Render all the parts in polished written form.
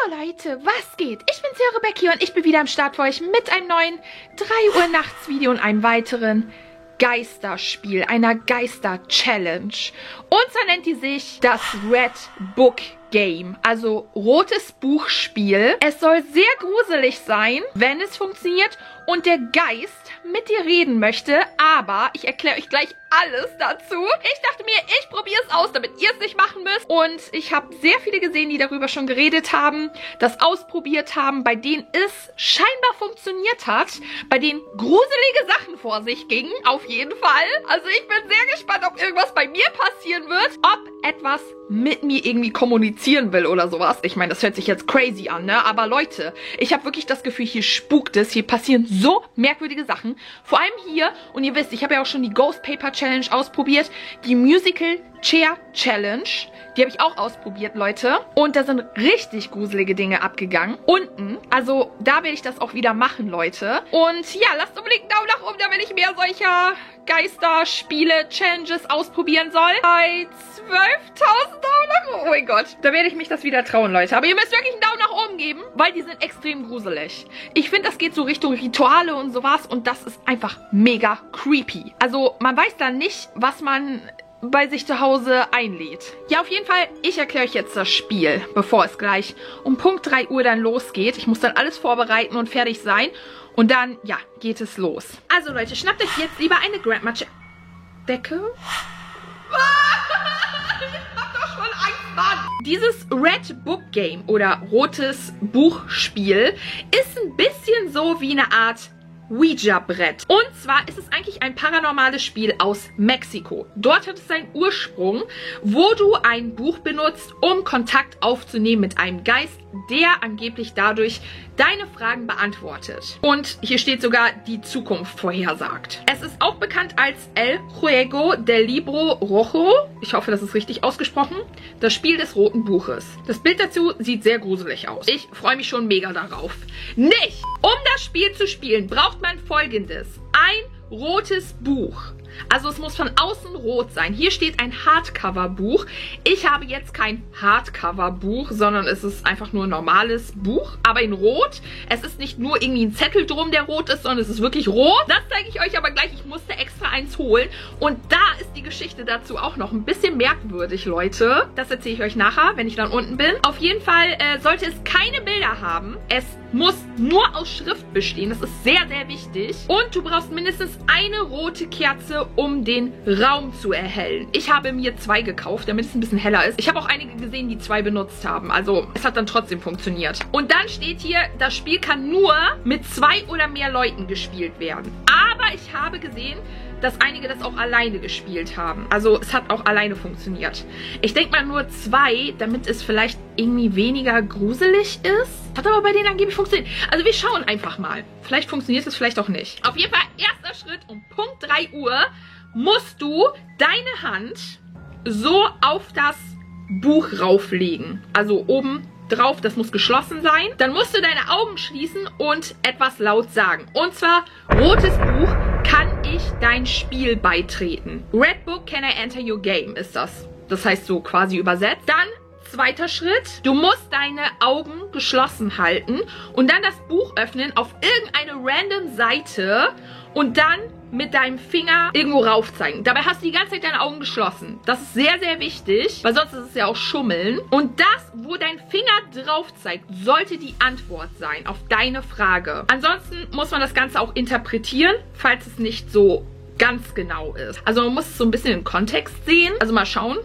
Jo Leute, was geht? Ich bin's, ja, Rebecca, und ich bin wieder am Start für euch mit einem neuen 3 Uhr nachts Video und einem weiteren Geisterspiel, einer Geister-Challenge. Und zwar nennt die sich das Red Book Game, also rotes Buchspiel. Es soll sehr gruselig sein, wenn es funktioniert und der Geist mit dir reden möchte, aber ich erkläre euch gleich alles dazu. Ich dachte mir, ich probiere es aus, damit ihr es nicht machen müsst. Und ich habe sehr viele gesehen, die darüber schon geredet haben, das ausprobiert haben, bei denen es scheinbar funktioniert hat, bei denen gruselige Sachen vor sich gingen, auf jeden Fall. Also ich bin sehr gespannt, ob irgendwas bei mir passieren wird, ob etwas mit mir irgendwie kommunizieren will oder sowas. Ich meine, das hört sich jetzt crazy an, ne? Aber Leute, ich habe wirklich das Gefühl, hier spukt es, hier passieren so merkwürdige Sachen. Vor allem hier, und ihr wisst, ich habe ja auch schon die Ghost Paper Challenge ausprobiert, die Musical Chair Challenge, die habe ich auch ausprobiert, Leute. Und da sind richtig gruselige Dinge abgegangen. Unten, also da werde ich das auch wieder machen, Leute. Und ja, lasst unbedingt einen Daumen nach oben, damit ich mehr solcher Geisterspiele, Challenges ausprobieren soll. Bei 12.000 Daumen nach oben. Oh mein Gott. Da werde ich mich das wieder trauen, Leute. Aber ihr müsst wirklich einen Daumen nach oben geben, weil die sind extrem gruselig. Ich finde, das geht so Richtung Rituale und sowas. Und das ist einfach mega creepy. Also man weiß dann nicht, was man bei sich zu Hause einlädt. Ja, auf jeden Fall, ich erkläre euch jetzt das Spiel, bevor es gleich um Punkt 3 Uhr dann losgeht. Ich muss dann alles vorbereiten und fertig sein. Und dann, ja, geht es los. Also Leute, schnappt euch jetzt lieber eine Grandma Decke. Ich hab doch schon Angst, Mann. Dieses Red Book Game oder rotes Buchspiel ist ein bisschen so wie eine Art Ouija-Brett. Und zwar ist es eigentlich ein paranormales Spiel aus Mexiko. Dort hat es seinen Ursprung, wo du ein Buch benutzt, um Kontakt aufzunehmen mit einem Geist, der angeblich dadurch deine Fragen beantwortet. Und hier steht sogar, die Zukunft vorhersagt. Es ist auch bekannt als El Juego del Libro Rojo. Ich hoffe, das ist richtig ausgesprochen. Das Spiel des roten Buches. Das Bild dazu sieht sehr gruselig aus. Ich freue mich schon mega darauf. Nicht! Um das Spiel zu spielen, braucht man Folgendes. Ein rotes Buch. Also es muss von außen rot sein. Hier steht ein Hardcover-Buch. Ich habe jetzt kein Hardcover-Buch, sondern es ist einfach nur ein normales Buch, aber in rot. Es ist nicht nur irgendwie ein Zettel drum, der rot ist, sondern es ist wirklich rot. Das zeige ich euch aber gleich. Ich musste extra eins holen. Und da ist die Geschichte dazu auch noch ein bisschen merkwürdig, Leute. Das erzähle ich euch nachher, wenn ich dann unten bin. Auf jeden Fall sollte es keine Bilder haben. Es muss nur aus Schrift bestehen. Das ist sehr, sehr wichtig. Und du brauchst mindestens eine rote Kerze, um den Raum zu erhellen. Ich habe mir 2 gekauft, damit es ein bisschen heller ist. Ich habe auch einige gesehen, die 2 benutzt haben. Also es hat dann trotzdem funktioniert. Und dann steht hier, das Spiel kann nur mit 2 oder mehr Leuten gespielt werden. Aber ich habe gesehen, dass einige das auch alleine gespielt haben. Also es hat auch alleine funktioniert. Ich denke mal nur 2, damit es vielleicht irgendwie weniger gruselig ist. Hat aber bei denen angeblich funktioniert. Also wir schauen einfach mal. Vielleicht funktioniert es, vielleicht auch nicht. Auf jeden Fall, erster Schritt, um Punkt 3 Uhr musst du deine Hand so auf das Buch rauflegen. Also oben drauf, das muss geschlossen sein. Dann musst du deine Augen schließen und etwas laut sagen. Und zwar, rotes Buch, kann ich dein Spiel beitreten? Red Book, can I enter your game, ist das. Das heißt so quasi übersetzt. Dann, zweiter Schritt, du musst deine Augen geschlossen halten und dann das Buch öffnen auf irgendeine random Seite und dann mit deinem Finger irgendwo rauf zeigen. Dabei hast du die ganze Zeit deine Augen geschlossen. Das ist sehr, sehr wichtig, weil sonst ist es ja auch Schummeln. Und das, wo dein Finger drauf zeigt, sollte die Antwort sein auf deine Frage. Ansonsten muss man das Ganze auch interpretieren, falls es nicht so ganz genau ist. Also man muss es so ein bisschen im Kontext sehen. Also mal schauen,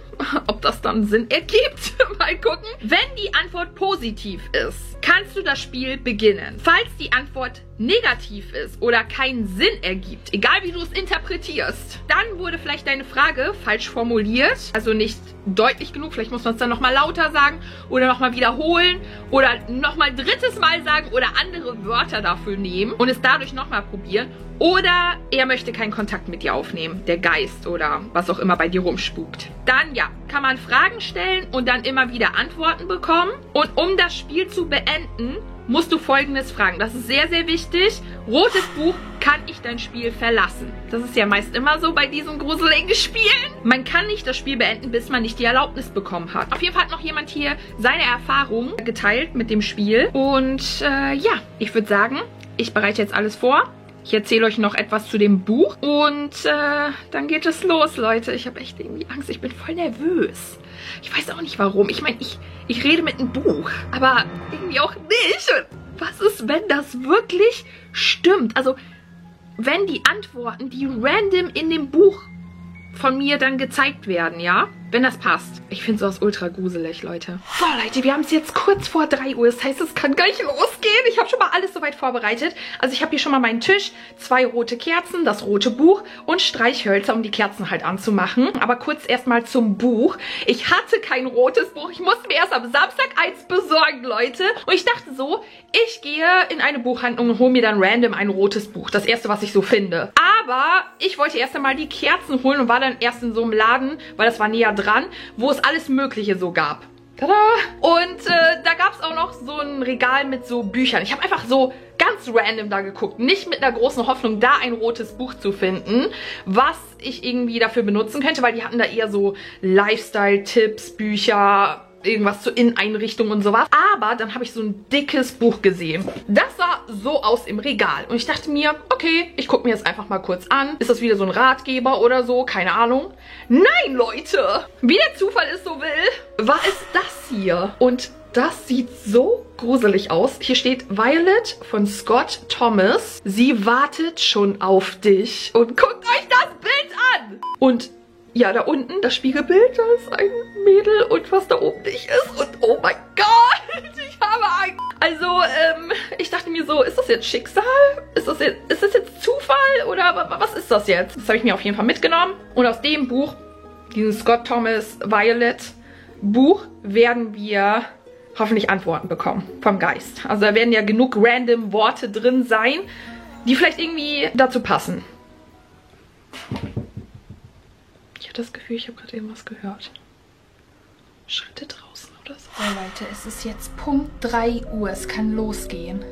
ob das dann Sinn ergibt. Mal gucken. Wenn die Antwort positiv ist, kannst du das Spiel beginnen. Falls die Antwort negativ ist oder keinen Sinn ergibt, egal wie du es interpretierst, dann wurde vielleicht deine Frage falsch formuliert, also nicht deutlich genug, vielleicht muss man es dann nochmal lauter sagen oder nochmal wiederholen oder nochmal drittes Mal sagen oder andere Wörter dafür nehmen und es dadurch nochmal probieren. Oder er möchte keinen Kontakt mit dir aufnehmen, der Geist oder was auch immer bei dir rumspukt. Dann, ja, kann man Fragen stellen und dann immer wieder Antworten bekommen. Und um das Spiel zu beenden, musst du Folgendes fragen. Das ist sehr, sehr wichtig. Rotes Buch, kann ich dein Spiel verlassen? Das ist ja meist immer so bei diesen gruseligen Spielen. Man kann nicht das Spiel beenden, bis man nicht die Erlaubnis bekommen hat. Auf jeden Fall hat noch jemand hier seine Erfahrung geteilt mit dem Spiel. Und ja, ich würde sagen, ich bereite jetzt alles vor. Ich erzähle euch noch etwas zu dem Buch. Und dann geht es los, Leute. Ich habe echt irgendwie Angst. Ich bin voll nervös. Ich weiß auch nicht warum. Ich meine, ich rede mit einem Buch, aber irgendwie auch nicht. Und was ist, wenn das wirklich stimmt? Also, wenn die Antworten, die random in dem Buch von mir dann gezeigt werden, ja? Wenn das passt. Ich finde sowas ultra gruselig, Leute. So, Leute, wir haben es jetzt kurz vor 3 Uhr. Das heißt, es kann gleich losgehen. Ich habe schon mal alles soweit vorbereitet. Also ich habe hier schon mal meinen Tisch, 2 rote Kerzen, das rote Buch und Streichhölzer, um die Kerzen halt anzumachen. Aber kurz erstmal zum Buch. Ich hatte kein rotes Buch. Ich musste mir erst am Samstag eins besorgen, Leute. Und ich dachte so, ich gehe in eine Buchhandlung und hole mir dann random ein rotes Buch. Das erste, was ich so finde. Aber ich wollte erst einmal die Kerzen holen und war dann erst in so einem Laden, weil das war näher dran, wo es alles Mögliche so gab. Tada! Und da gab es auch noch so ein Regal mit so Büchern. Ich habe einfach so ganz random da geguckt. Nicht mit einer großen Hoffnung, da ein rotes Buch zu finden, was ich irgendwie dafür benutzen könnte, weil die hatten da eher so Lifestyle-Tipps, Bücher, irgendwas zur Inneneinrichtung und sowas. Aber dann habe ich so ein dickes Buch gesehen. Das sah so aus im Regal. Und ich dachte mir, okay, ich gucke mir das einfach mal kurz an. Ist das wieder so ein Ratgeber oder so? Keine Ahnung. Nein, Leute! Wie der Zufall es so will, war es das hier. Und das sieht so gruselig aus. Hier steht Violet von Scott Thomas. Sie wartet schon auf dich. Und guckt euch das Bild an! Und ja, da unten, das Spiegelbild, da ist ein Mädel und was da oben nicht ist. Und oh mein Gott, ich habe Angst. Also, ich dachte mir so, ist das jetzt Schicksal? Ist das jetzt Zufall? Oder was ist das jetzt? Das habe ich mir auf jeden Fall mitgenommen. Und aus dem Buch, diesem Scott Thomas Violet Buch, werden wir hoffentlich Antworten bekommen vom Geist. Also da werden ja genug random Worte drin sein, die vielleicht irgendwie dazu passen. Ich habe das Gefühl, ich habe gerade irgendwas gehört. Schritte draußen oder so. So Leute, es ist jetzt Punkt 3 Uhr. Es kann losgehen.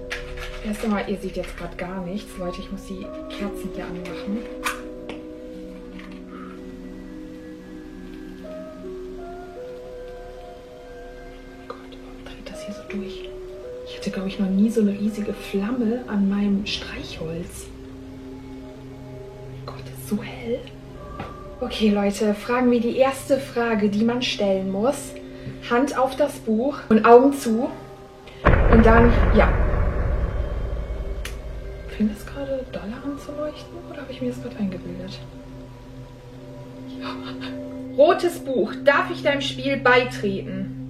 Erst einmal, ihr seht jetzt gerade gar nichts. Leute, ich muss die Kerzen hier anmachen. Gott, warum dreht das hier so durch? Ich hatte, glaube ich, noch nie so eine riesige Flamme an meinem Streichholz. Gott, das ist so hell. Okay, Leute, fragen wir die erste Frage, die man stellen muss. Hand auf das Buch und Augen zu. Und dann, ja. Fängt das gerade doller an zu leuchten? Oder habe ich mir das gerade eingebildet? Ja. Rotes Buch. Darf ich deinem Spiel beitreten?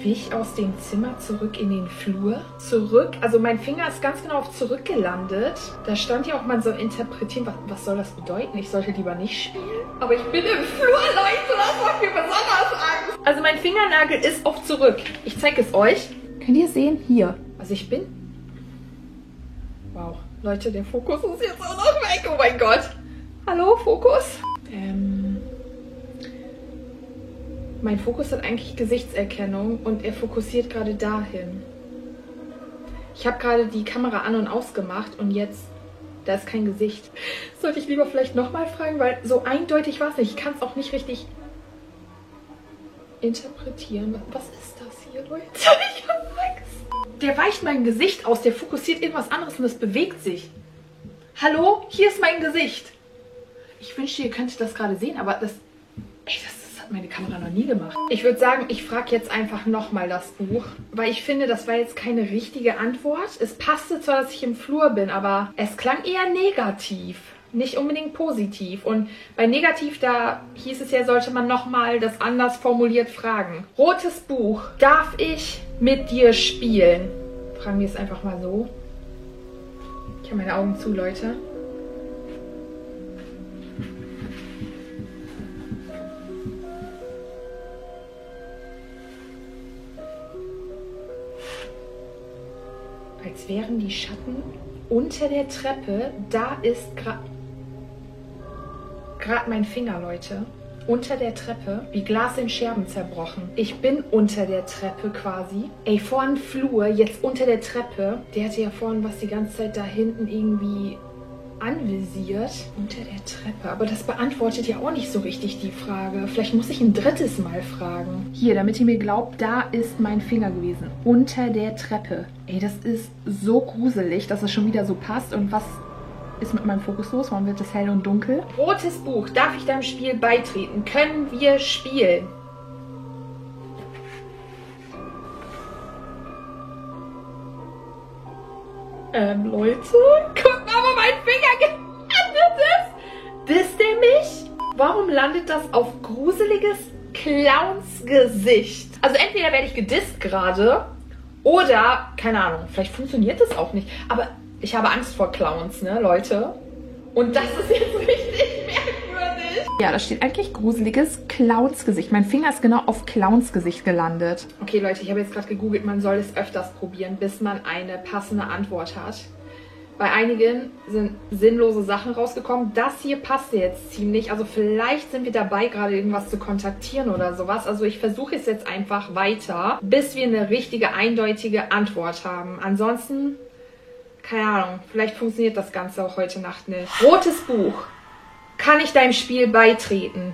Wich aus dem Zimmer zurück in den Flur. Zurück, also mein Finger ist ganz genau auf zurück gelandet. Da stand ja auch, man soll interpretieren. Was soll das bedeuten? Ich sollte lieber nicht spielen. Aber ich bin im Flur, Leute. Das macht mir besonders Angst. Also mein Fingernagel ist auf zurück. Ich zeige es euch. Könnt ihr sehen? Hier. Also ich bin... Wow. Leute, der Fokus ist jetzt auch noch weg. Oh mein Gott. Hallo, Fokus? Mein Fokus hat eigentlich Gesichtserkennung und er fokussiert gerade dahin. Ich habe gerade die Kamera an- und ausgemacht und jetzt, da ist kein Gesicht. Sollte ich lieber vielleicht nochmal fragen, weil so eindeutig war es nicht. Ich kann es auch nicht richtig interpretieren. Was ist das hier, Leute? Ich hab Angst. Der weicht mein Gesicht aus, der fokussiert irgendwas anderes und es bewegt sich. Hallo, hier ist mein Gesicht. Ich wünschte, ihr könntet das gerade sehen, aber das... Ey, das hat meine Kamera noch nie gemacht. Ich würde sagen, ich frage jetzt einfach nochmal das Buch, weil ich finde, das war jetzt keine richtige Antwort. Es passte zwar, dass ich im Flur bin, aber es klang eher negativ, nicht unbedingt positiv. Und bei negativ, da hieß es ja, sollte man nochmal das anders formuliert fragen. Rotes Buch, darf ich mit dir spielen? Fragen wir es einfach mal so. Ich habe meine Augen zu, Leute. Als wären die Schatten Unter der Treppe, da ist gerade mein Finger, Leute. Unter der Treppe, wie Glas in Scherben zerbrochen. Ich bin unter der Treppe quasi. Ey, vorhin Flur, jetzt unter der Treppe. Der hatte ja vorhin was die ganze Zeit da hinten irgendwie anvisiert. Unter der Treppe. Aber das beantwortet ja auch nicht so richtig die Frage. Vielleicht muss ich ein drittes Mal fragen. Hier, damit ihr mir glaubt, da ist mein Finger gewesen. Unter der Treppe. Ey, das ist so gruselig, dass es schon wieder so passt. Und was ist mit meinem Fokus los? Warum wird es hell und dunkel? Rotes Buch. Darf ich deinem Spiel beitreten? Können wir spielen? Leute, guck mal, wo mein Finger gelandet ist. Disst der mich? Warum landet das auf gruseliges Clownsgesicht? Also entweder werde ich gedisst gerade oder, keine Ahnung, vielleicht funktioniert das auch nicht. Aber ich habe Angst vor Clowns, ne, Leute? Und das ist jetzt richtig merkwürdig. Ja, da steht eigentlich gruseliges Clownsgesicht. Mein Finger ist genau auf Clownsgesicht gelandet. Okay, Leute, ich habe jetzt gerade gegoogelt, man soll es öfters probieren, bis man eine passende Antwort hat. Bei einigen sind sinnlose Sachen rausgekommen. Das hier passt jetzt ziemlich. Also vielleicht sind wir dabei, gerade irgendwas zu kontaktieren oder sowas. Also ich versuche es jetzt einfach weiter, bis wir eine richtige, eindeutige Antwort haben. Ansonsten, keine Ahnung, vielleicht funktioniert das Ganze auch heute Nacht nicht. Rotes Buch. Kann ich deinem Spiel beitreten?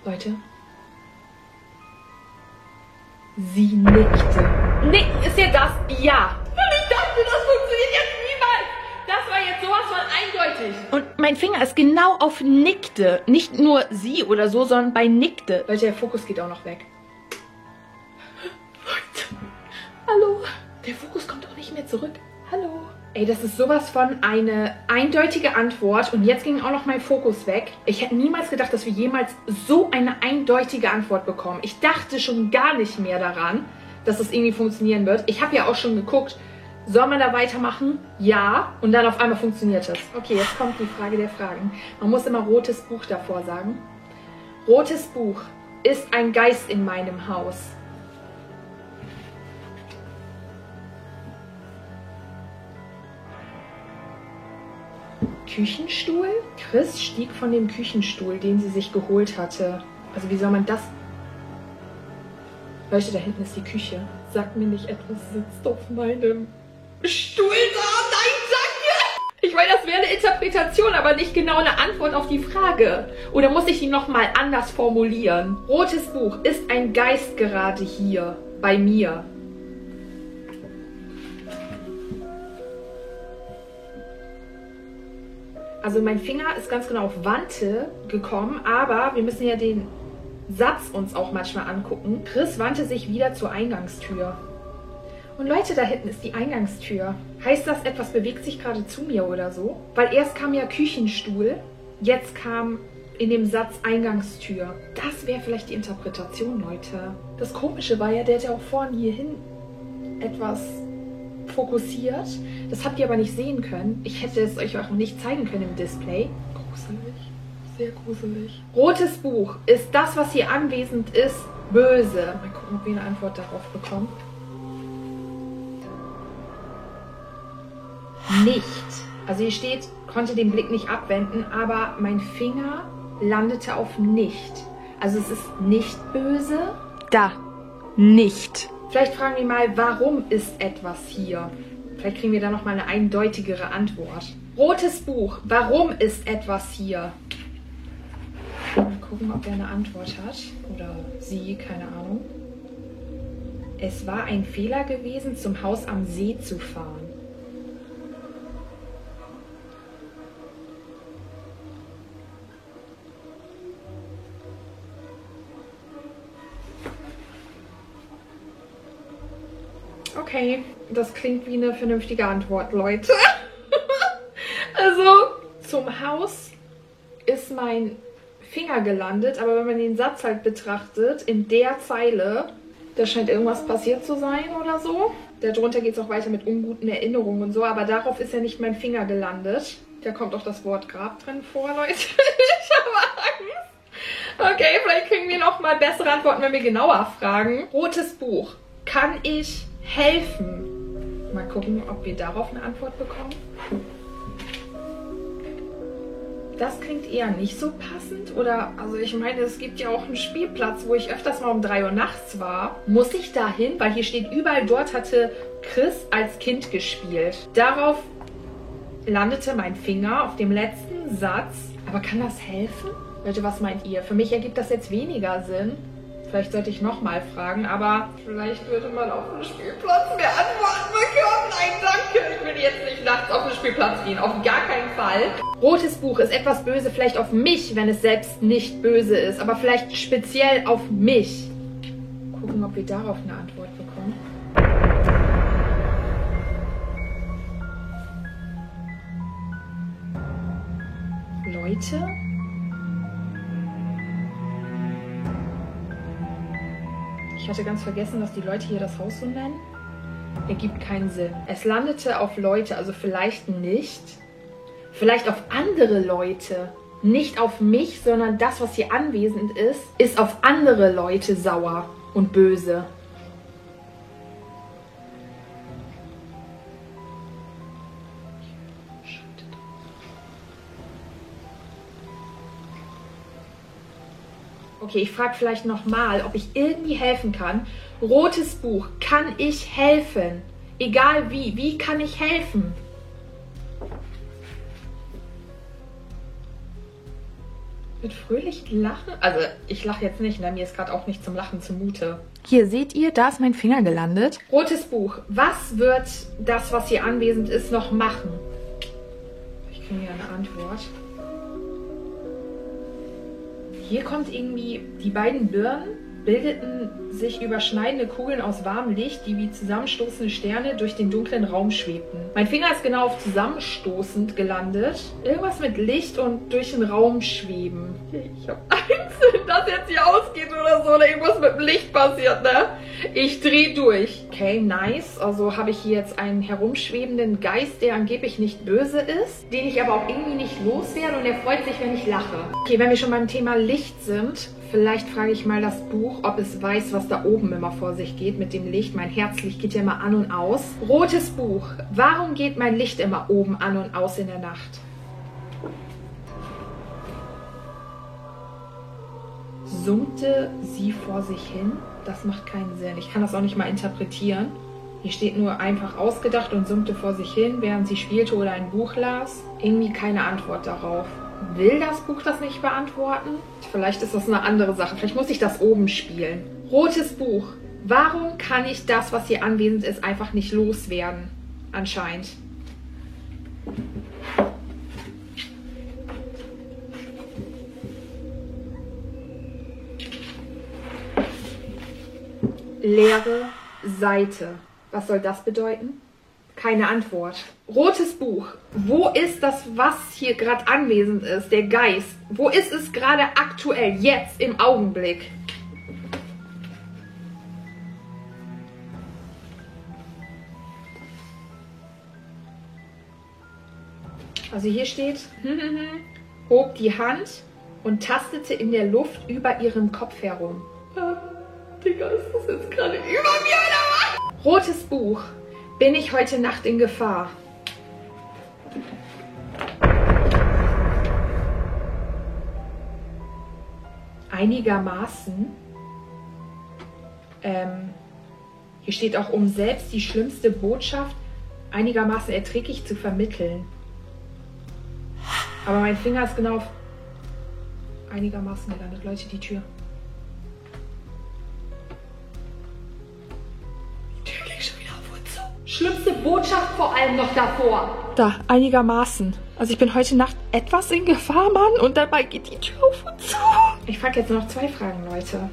Leute. Sie nickte. Nick, ist ja das? Ja. Ich dachte, das funktioniert jetzt niemals. Das war jetzt sowas von eindeutig. Und mein Finger ist genau auf nickte. Nicht nur sie oder so, sondern bei nickte. Leute, der Fokus geht auch noch weg. Hallo. Der Fokus kommt auch nicht mehr zurück. Hallo. Ey, das ist sowas von eine eindeutige Antwort und jetzt ging auch noch mein Fokus weg. Ich hätte niemals gedacht, dass wir jemals so eine eindeutige Antwort bekommen. Ich dachte schon gar nicht mehr daran, dass das irgendwie funktionieren wird. Ich habe ja auch schon geguckt, soll man da weitermachen? Ja. Und dann auf einmal funktioniert es. Okay, jetzt kommt die Frage der Fragen. Man muss immer rotes Buch davor sagen. Rotes Buch ist ein Geist in meinem Haus. Küchenstuhl? Chris stieg von dem Küchenstuhl, den sie sich geholt hatte. Also wie soll man das... Leute, da hinten ist die Küche. Sagt mir nicht, etwas sitzt auf meinem Stuhl da. Nein, danke! Ich meine, das wäre eine Interpretation, aber nicht genau eine Antwort auf die Frage. Oder muss ich die nochmal anders formulieren? Rotes Buch. Ist ein Geist gerade hier bei mir? Also mein Finger ist ganz genau auf Wandte gekommen, aber wir müssen ja den Satz uns auch manchmal angucken. Chris wandte sich wieder zur Eingangstür. Und Leute, da hinten ist die Eingangstür. Heißt das, etwas bewegt sich gerade zu mir oder so? Weil erst kam ja Küchenstuhl, jetzt kam in dem Satz Eingangstür. Das wäre vielleicht die Interpretation, Leute. Das Komische war ja, der hat ja auch vorne hierhin etwas fokussiert. Das habt ihr aber nicht sehen können. Ich hätte es euch auch nicht zeigen können im Display. Gruselig. Sehr gruselig. Rotes Buch. Ist das, was hier anwesend ist, böse? Mal gucken, ob wir eine Antwort darauf bekommen. Nicht. Also hier steht, konnte den Blick nicht abwenden, aber mein Finger landete auf nicht. Also es ist nicht böse. Da. Nicht. Vielleicht fragen wir mal, warum ist etwas hier? Vielleicht kriegen wir da nochmal eine eindeutigere Antwort. Rotes Buch. Warum ist etwas hier? Mal gucken, ob er eine Antwort hat. Oder sie, keine Ahnung. Es war ein Fehler gewesen, zum Haus am See zu fahren. Okay, das klingt wie eine vernünftige Antwort, Leute. Also, zum Haus ist mein Finger gelandet, aber wenn man den Satz halt betrachtet, in der Zeile, da scheint irgendwas passiert zu sein oder so. Darunter geht es auch weiter mit unguten Erinnerungen und so, aber darauf ist ja nicht mein Finger gelandet. Da kommt auch das Wort Grab drin vor, Leute. Ich habe Angst. Okay, vielleicht kriegen wir noch mal bessere Antworten, wenn wir genauer fragen. Rotes Buch. Kann ich helfen? Mal gucken, ob wir darauf eine Antwort bekommen. Das klingt eher nicht so passend. Oder, also ich meine, es gibt ja auch einen Spielplatz, wo ich öfters mal um 3 Uhr nachts war. Muss ich da hin? Weil hier steht, überall dort hatte Chris als Kind gespielt. Darauf landete mein Finger auf dem letzten Satz. Aber kann das helfen? Leute, was meint ihr? Für mich ergibt das jetzt weniger Sinn. Vielleicht sollte ich nochmal fragen, aber vielleicht würde man auf dem Spielplatz mehr Antworten bekommen. Nein, danke. Ich will jetzt nicht nachts auf den Spielplatz gehen. Auf gar keinen Fall. Rotes Buch ist etwas böse, vielleicht auf mich, wenn es selbst nicht böse ist. Aber vielleicht speziell auf mich. Gucken, ob wir darauf eine Antwort bekommen. Leute? Ich hatte ganz vergessen, dass die Leute hier das Haus so nennen. Ergibt keinen Sinn. Es landete auf Leute, also vielleicht nicht. Vielleicht auf andere Leute. Nicht auf mich, sondern das, was hier anwesend ist, ist auf andere Leute sauer und böse. Okay, ich frage vielleicht nochmal, ob ich irgendwie helfen kann. Rotes Buch, kann ich helfen? Egal wie. Wie kann ich helfen? Mit fröhlichem Lachen? Also, ich lache jetzt nicht, ne? Mir ist gerade auch nicht zum Lachen zumute. Hier seht ihr, da ist mein Finger gelandet. Rotes Buch, was wird das, was hier anwesend ist, noch machen? Ich kriege ja eine Antwort. Hier kommt irgendwie, die beiden Birnen bildeten sich überschneidende Kugeln aus warmem Licht, die wie zusammenstoßende Sterne durch den dunklen Raum schwebten. Mein Finger ist genau auf zusammenstoßend gelandet. Irgendwas mit Licht und durch den Raum schweben. Ich habe Angst, dass jetzt hier ausgeht oder so, oder irgendwas mit dem Licht passiert, ne? Ich drehe durch. Okay, nice. Also habe ich hier jetzt einen herumschwebenden Geist, der angeblich nicht böse ist, den ich aber auch irgendwie nicht loswerde und der freut sich, wenn ich lache. Okay, wenn wir schon beim Thema Licht sind, vielleicht frage ich mal das Buch, ob es weiß, was da oben immer vor sich geht mit dem Licht. Mein Herzlicht geht ja immer an und aus. Rotes Buch. Warum geht mein Licht immer oben an und aus in der Nacht? Summte sie vor sich hin? Das macht keinen Sinn. Ich kann das auch nicht mal interpretieren. Hier steht nur einfach ausgedacht und summte vor sich hin, während sie spielte oder ein Buch las. Irgendwie keine Antwort darauf. Will das Buch das nicht beantworten? Vielleicht ist das eine andere Sache. Vielleicht muss ich das oben spielen. Rotes Buch. Warum kann ich das, was hier anwesend ist, einfach nicht loswerden? Anscheinend. Leere Seite. Was soll das bedeuten? Keine Antwort. Rotes Buch. Wo ist das, was hier gerade anwesend ist? Der Geist. Wo ist es gerade aktuell? Jetzt, im Augenblick. Also hier steht, hob die Hand und tastete in der Luft über ihrem Kopf herum. Digga, ist das jetzt gerade über mir oder was? Rotes Buch. Bin ich heute Nacht in Gefahr? Einigermaßen. Hier steht auch, um selbst die schlimmste Botschaft einigermaßen erträglich zu vermitteln. Aber mein Finger ist genau auf einigermaßen gelandet. Leute, die Tür. Schlimmste Botschaft vor allem noch davor. Da, einigermaßen. Also ich bin heute Nacht etwas in Gefahr, Mann. Und dabei geht die Tür auf und zu. Ich frage jetzt noch 2 Fragen, Leute.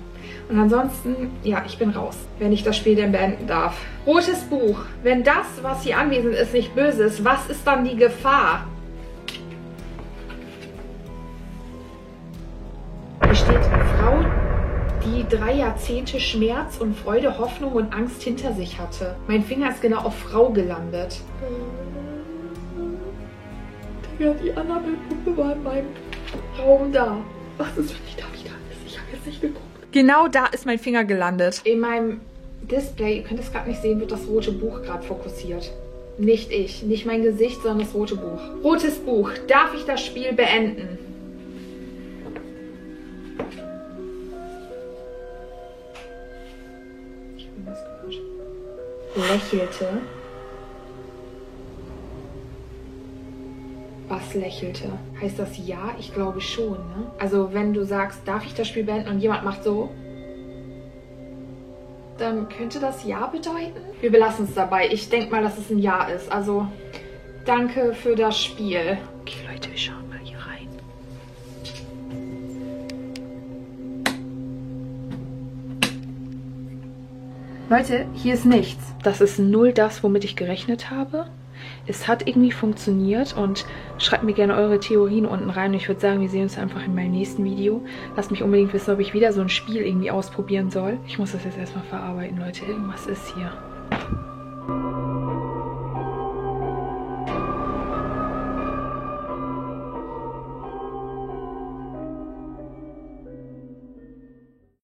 Und ansonsten, ja, ich bin raus, wenn ich das Spiel denn beenden darf. Rotes Buch. Wenn das, was hier anwesend ist, nicht böse ist, was ist dann die Gefahr? Hier steht, Frau, die 3 Jahrzehnte Schmerz und Freude, Hoffnung und Angst hinter sich hatte. Mein Finger ist genau auf Frau gelandet. Digga, die Annabelle-Puppe war in meinem Raum da. Was ist, wenn ich da wieder ist? nicht geguckt. Genau da ist mein Finger gelandet. In meinem Display, ihr könnt es gerade nicht sehen, wird das rote Buch gerade fokussiert. Nicht ich, nicht mein Gesicht, sondern das rote Buch. Rotes Buch. Darf ich das Spiel beenden? Ich bin was gehört. Lächelte. Was lächelte? Heißt das ja? Ich glaube schon, ne? Also wenn du sagst, darf ich das Spiel beenden und jemand macht so, dann könnte das ja bedeuten. Wir belassen es dabei. Ich denke mal, dass es ein Ja ist. Also danke für das Spiel. Okay Leute, wir schauen mal hier rein. Leute, hier ist nichts. Das ist null das, womit ich gerechnet habe. Es hat irgendwie funktioniert und schreibt mir gerne eure Theorien unten rein. Und ich würde sagen, wir sehen uns einfach in meinem nächsten Video. Lasst mich unbedingt wissen, ob ich wieder so ein Spiel irgendwie ausprobieren soll. Ich muss das jetzt erstmal verarbeiten, Leute. Irgendwas ist hier.